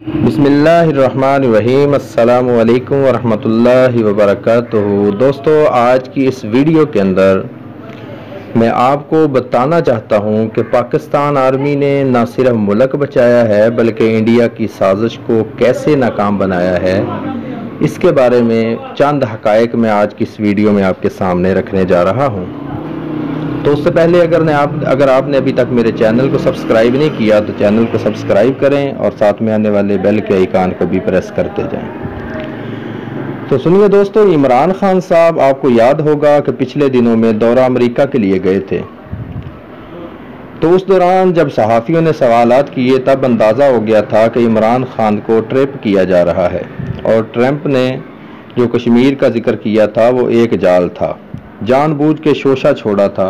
बिस्मिल्लाहिर्रहमानिर्रहीम। अस्सलामु अलैकुम वरहमतुल्लाहि वबरकातुहू। दोस्तों, आज की इस वीडियो के अंदर मैं आपको बताना चाहता हूं कि पाकिस्तान आर्मी ने न सिर्फ मुल्क बचाया है बल्कि इंडिया की साजिश को कैसे नाकाम बनाया है, इसके बारे में चंद हक़ाइक़ मैं आज की इस वीडियो में आपके सामने रखने जा रहा हूं। तो उससे पहले अगर आपने अभी तक मेरे चैनल को सब्सक्राइब नहीं किया तो चैनल को सब्सक्राइब करें और साथ में आने वाले बेल के आइकन को भी प्रेस करते जाएं। तो सुनिए दोस्तों, इमरान खान साहब, आपको याद होगा कि पिछले दिनों में दौरा अमेरिका के लिए गए थे। तो उस दौरान जब सहाफ़ियों ने सवालात किए तब अंदाज़ा हो गया था कि इमरान खान को ट्रैप किया जा रहा है और ट्रंप ने जो कश्मीर का जिक्र किया था वो एक जाल था, जानबूझ के शोशा छोड़ा था।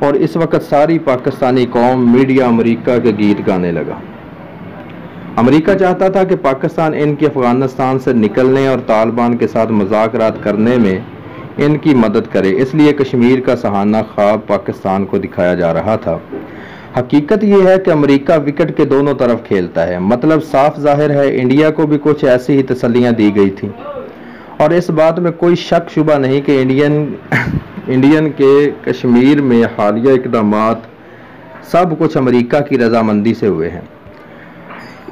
और इस वक्त सारी पाकिस्तानी कौम मीडिया अमेरिका के गीत गाने लगा। अमेरिका चाहता था कि पाकिस्तान इनके अफगानिस्तान से निकलने और तालिबान के साथ मुज़ाकरात करने में इनकी मदद करे, इसलिए कश्मीर का सहाना ख्वाब पाकिस्तान को दिखाया जा रहा था। हकीकत यह है कि अमेरिका विकेट के दोनों तरफ खेलता है, मतलब साफ जाहिर है इंडिया को भी कुछ ऐसी ही तसल्लियाँ दी गई थी और इस बात में कोई शक शुबा नहीं कि इंडियन के कश्मीर में हालिया इक़दामात सब कुछ अमेरिका की रजामंदी से हुए हैं।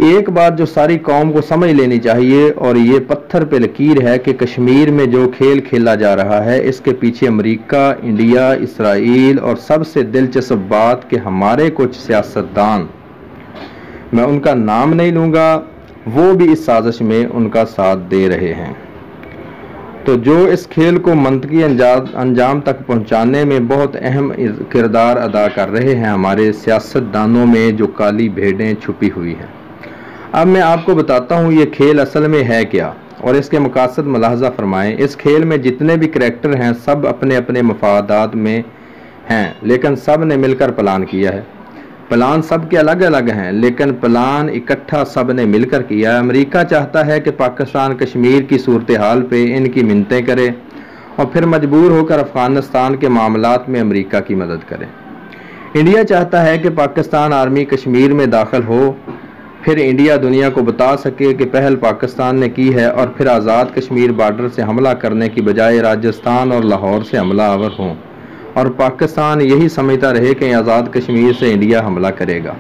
एक बात जो सारी कौम को समझ लेनी चाहिए और ये पत्थर पे लकीर है कि कश्मीर में जो खेल खेला जा रहा है इसके पीछे अमेरिका, इंडिया, इसराइल और सबसे दिलचस्प बात कि हमारे कुछ सियासतदान, मैं उनका नाम नहीं लूँगा, वो भी इस साजिश में उनका साथ दे रहे हैं। तो जो इस खेल को मंतकी अंजाम तक पहुंचाने में बहुत अहम किरदार अदा कर रहे हैं, हमारे सियासतदानों में जो काली भेड़ें छुपी हुई हैं। अब मैं आपको बताता हूं ये खेल असल में है क्या और इसके मकासद मुलाहजा फरमाएं। इस खेल में जितने भी करैक्टर हैं सब अपने अपने मफादात में हैं, लेकिन सब ने मिलकर प्लान किया है। प्लान सब के अलग अलग हैं लेकिन प्लान इकट्ठा सब ने मिलकर किया है। अमेरिका चाहता है कि पाकिस्तान कश्मीर की सूरत हाल पे इनकी मिन्नतें करे और फिर मजबूर होकर अफगानिस्तान के मामलात में अमेरिका की मदद करे। इंडिया चाहता है कि पाकिस्तान आर्मी कश्मीर में दाखिल हो, फिर इंडिया दुनिया को बता सके कि पहल पाकिस्तान ने की है और फिर आज़ाद कश्मीर बॉर्डर से हमला करने की बजाय राजस्थान और लाहौर से हमला आवर हों और पाकिस्तान यही समझता रहे कि आज़ाद कश्मीर से इंडिया हमला करेगा।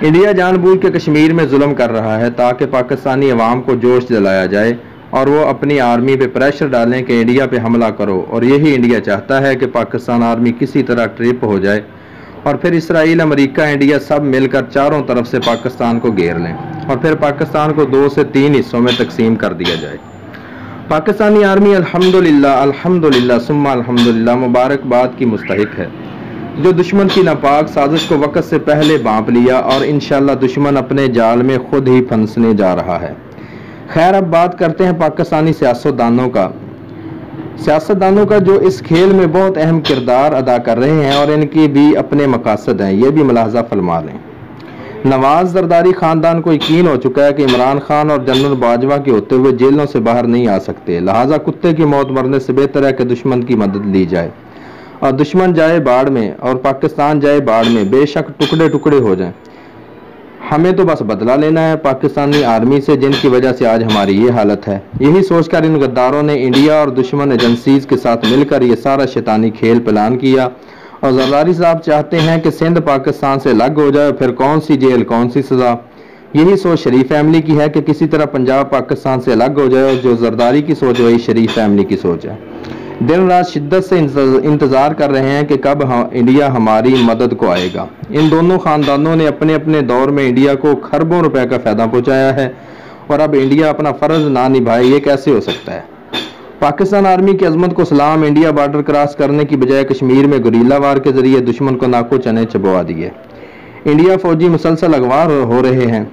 इंडिया जानबूझ के कश्मीर में जुल्म कर रहा है ताकि पाकिस्तानी अवाम को जोश दिलाया जाए और वो अपनी आर्मी पे प्रेशर डालें कि इंडिया पे हमला करो, और यही इंडिया चाहता है कि पाकिस्तान आर्मी किसी तरह ट्रिप हो जाए और फिर इसराइल, अमेरिका, इंडिया सब मिलकर चारों तरफ से पाकिस्तान को घेर लें और फिर पाकिस्तान को 2 से 3 हिस्सों में तकसीम कर दिया जाए। पाकिस्तानी आर्मी अल्हम्दुलिल्लाह सुम्मा अल्हम्दुलिल्लाह मुबारकबाद की मुस्तहिक है जो दुश्मन की नापाक साजिश को वक़्त से पहले भांप लिया और इंशाअल्लाह दुश्मन अपने जाल में खुद ही फंसने जा रहा है। खैर, अब बात करते हैं पाकिस्तानी सियासतदानों का जो इस खेल में बहुत अहम किरदार अदा कर रहे हैं और इनकी भी अपने मकासद हैं, ये भी मुलाहजा फरमा लें। नवाज जरदारी खानदान को यकीन हो चुका है कि इमरान खान और जनरल बाजवा के होते हुए जेलों से बाहर नहीं आ सकते, लिहाजा कुत्ते की मौत मरने से बेहतर है कि दुश्मन की मदद ली जाए और दुश्मन जाए बाढ़ में और पाकिस्तान जाए बाढ़ में, बेशक टुकड़े टुकड़े हो जाएं। हमें तो बस बदला लेना है पाकिस्तानी आर्मी से जिनकी वजह से आज हमारी ये हालत है। यही सोचकर इन गद्दारों ने इंडिया और दुश्मन एजेंसीज के साथ मिलकर ये सारा शैतानी खेल प्लान किया और जरदारी साहब चाहते हैं कि सिंध पाकिस्तान से अलग हो जाए, फिर कौन सी जेल कौन सी सज़ा। यही सोच शरीफ फैमिली की है कि किसी तरह पंजाब पाकिस्तान से अलग हो जाए और जो जरदारी की सोच वही शरीफ फैमिली की सोच है। दिन रात शिद्दत से इंतज़ार कर रहे हैं कि कब इंडिया हमारी मदद को आएगा। इन दोनों ख़ानदानों ने अपने अपने दौर में इंडिया को खरबों रुपए का फ़ायदा पहुँचाया है और अब इंडिया अपना फ़र्ज़ ना निभाए, ये कैसे हो सकता है। पाकिस्तान आर्मी की अजमत को सलाम। इंडिया बॉर्डर क्रॉस करने की बजाय कश्मीर में गुरीला वार के जरिए दुश्मन को नाको चने चबवा दिए। इंडिया फौजी मुसलसल अगवा हो रहे हैं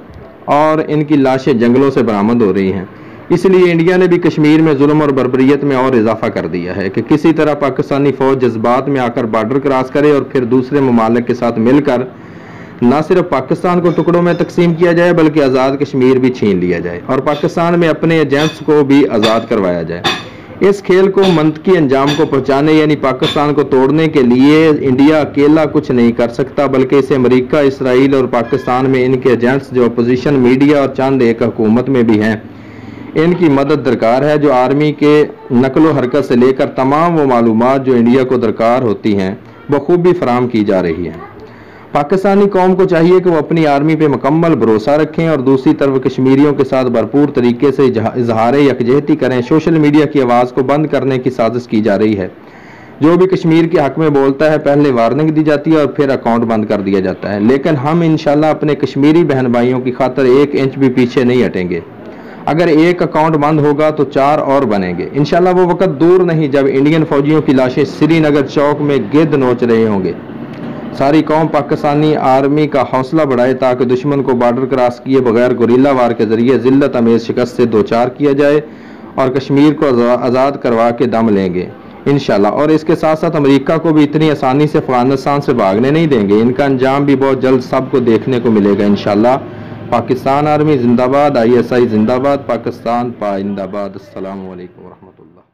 और इनकी लाशें जंगलों से बरामद हो रही हैं। इसलिए इंडिया ने भी कश्मीर में जुल्म और बर्बरियत में और इजाफा कर दिया है कि किसी तरह पाकिस्तानी फौज जज्बात में आकर बॉर्डर क्रॉस करे और फिर दूसरे ममालिक के साथ मिलकर न सिर्फ पाकिस्तान को टुकड़ों में तकसीम किया जाए बल्कि आज़ाद कश्मीर भी छीन लिया जाए और पाकिस्तान में अपने एजेंट्स को भी आज़ाद करवाया जाए। इस खेल को मंतकी अंजाम को पहुंचाने यानी पाकिस्तान को तोड़ने के लिए इंडिया अकेला कुछ नहीं कर सकता, बल्कि इसे अमेरिका, इसराइल और पाकिस्तान में इनके एजेंट्स जो अपोजिशन मीडिया और चंद एक हुकूमत में भी हैं, इनकी मदद दरकार है, जो आर्मी के नकलो हरकत से लेकर तमाम वो मालूमात जो इंडिया को दरकार होती हैं बखूबी फराम की जा रही है। पाकिस्तानी कौम को चाहिए कि वो अपनी आर्मी पे मुकम्मल भरोसा रखें और दूसरी तरफ कश्मीरियों के साथ भरपूर तरीके से इजहार यकजहती करें। सोशल मीडिया की आवाज़ को बंद करने की साजिश की जा रही है। जो भी कश्मीर के हक में बोलता है पहले वार्निंग दी जाती है और फिर अकाउंट बंद कर दिया जाता है। लेकिन हम इंशाल्लाह अपने कश्मीरी बहन भाइयों की खातिर 1 इंच भी पीछे नहीं हटेंगे। अगर एक अकाउंट बंद होगा तो 4 और बनेंगे। इंशाल्लाह वो वक्त दूर नहीं जब इंडियन फौजियों की लाशें श्रीनगर चौक में गिद्ध नोच रहे होंगे। सारी कौम पाकिस्तानी आर्मी का हौसला बढ़ाए ताकि दुश्मन को बॉर्डर क्रॉस किए बगैर गुरिल्ला वार के जरिए जिल्लत अमेज शिकस्त से 2-4 किया जाए और कश्मीर को आज़ाद करवा के दम लेंगे इंशाल्लाह। और इसके साथ साथ अमेरिका को भी इतनी आसानी से अफगानिस्तान से भागने नहीं देंगे। इनका अंजाम भी बहुत जल्द सबको देखने को मिलेगा इंशाल्लाह। पाकिस्तान आर्मी जिंदाबाद, ISI जिंदाबाद, पाकिस्तान पाइंदाबाद। अस्सलामु अलैकुम वरहमतुल्लाह।